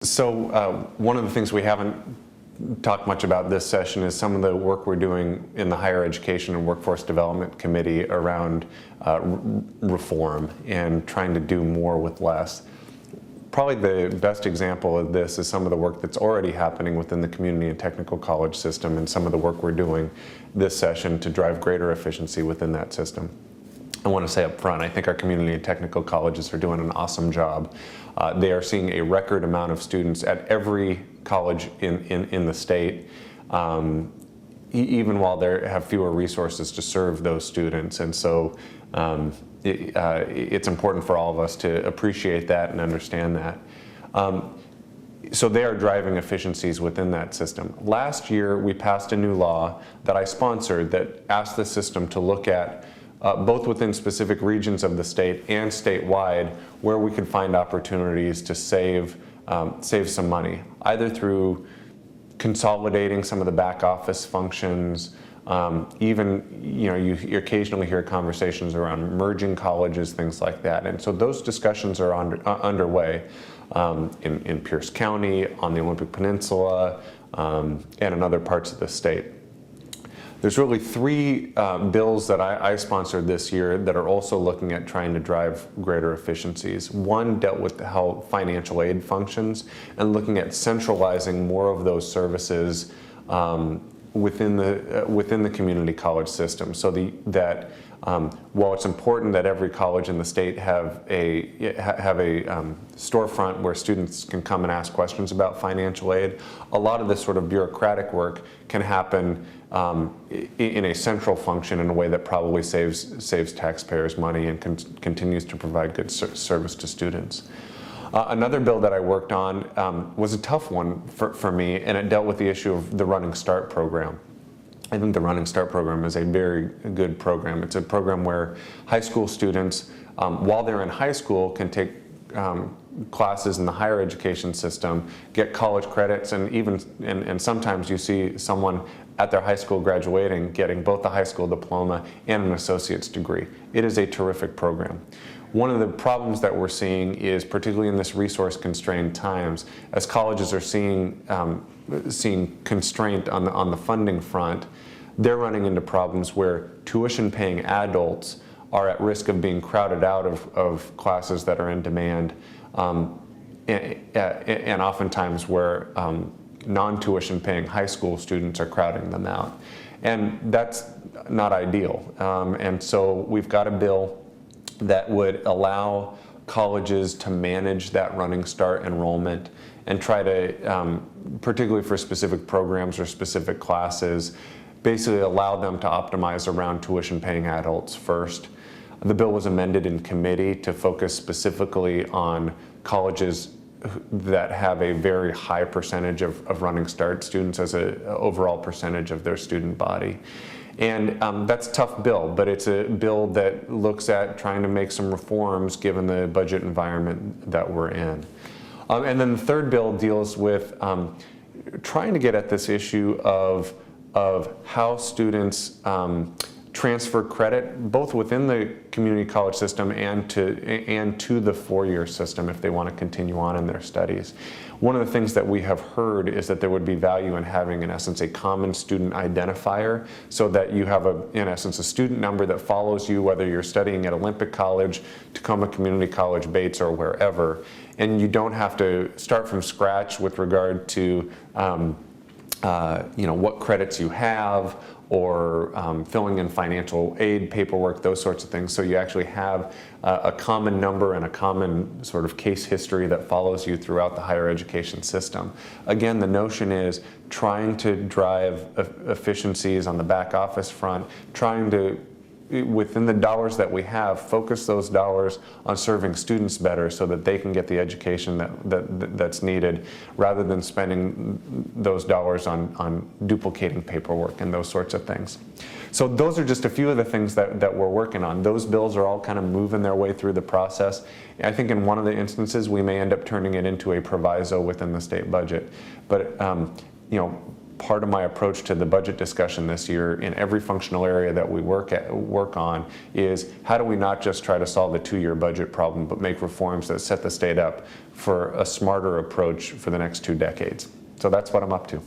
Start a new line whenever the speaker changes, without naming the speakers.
One of the things we haven't talked much about this session is some of the work we're doing in the Higher Education and Workforce Development Committee around reform and trying to do more with less. Probably the best example of this is some of the work that's already happening within the community and technical college system, and some of the work we're doing this session to drive greater efficiency within that system. I want to say up front, I think our community and technical colleges are doing an awesome job. They are seeing a record amount of students at every college in the state, even while they have fewer resources to serve those students. And so it's important for all of us to appreciate that and understand that. So they are driving efficiencies within that system. Last year, we passed a new law that I sponsored that asked the system to look at both within specific regions of the state and statewide, where we could find opportunities to save some money, either through consolidating some of the back office functions. Even, you occasionally hear conversations around merging colleges, things like that. And so those discussions are underway in Pierce County, on the Olympic Peninsula, and in other parts of the state. There's really three bills that I sponsored this year that are also looking at trying to drive greater efficiencies. One dealt with how financial aid functions and looking at centralizing more of those services within the community college system, so that while it's important that every college in the state have a storefront where students can come and ask questions about financial aid, a lot of this sort of bureaucratic work can happen in a central function in a way that probably saves taxpayers money and continues to provide good service to students. Another bill that I worked on was a tough one for me, and it dealt with the issue of the Running Start program. I think the Running Start program is a very good program. It's a program where high school students, while they're in high school, can take classes in the higher education system, get college credits, and sometimes you see someone at their high school graduating getting both a high school diploma and an associate's degree. It is a terrific program. One of the problems that we're seeing is, particularly in this resource-constrained times, as colleges are seeing constraint on the funding front, they're running into problems where tuition-paying adults are at risk of being crowded out of classes that are in demand, and oftentimes where non-tuition-paying high school students are crowding them out. And that's not ideal. And so we've got a bill that would allow colleges to manage that Running Start enrollment and try to, particularly for specific programs or specific classes, basically allow them to optimize around tuition-paying adults first. The bill was amended in committee to focus specifically on colleges that have a very high percentage of Running Start students as an overall percentage of their student body. And that's a tough bill, but it's a bill that looks at trying to make some reforms given the budget environment that we're in. And then the third bill deals with trying to get at this issue of how students transfer credit, both within the community college system and to the four-year system if they want to continue on in their studies. One of the things that we have heard is that there would be value in having, in essence, a common student identifier, so that you have, in essence, a student number that follows you whether you're studying at Olympic College, Tacoma Community College, Bates, or wherever, and you don't have to start from scratch with regard to what credits you have, or filling in financial aid paperwork, those sorts of things. So you actually have a common number and a common sort of case history that follows you throughout the higher education system. Again, the notion is trying to drive efficiencies on the back office front, trying to, within the dollars that we have, focus those dollars on serving students better so that they can get the education that's needed, rather than spending those dollars on duplicating paperwork and those sorts of things. So those are just a few of the things that we're working on. Those bills are all kind of moving their way through the process. I think in one of the instances we may end up turning it into a proviso within the state budget. But part of my approach to the budget discussion this year in every functional area that we work on is how do we not just try to solve the 2-year budget problem, but make reforms that set the state up for a smarter approach for the next 2 decades. So that's what I'm up to.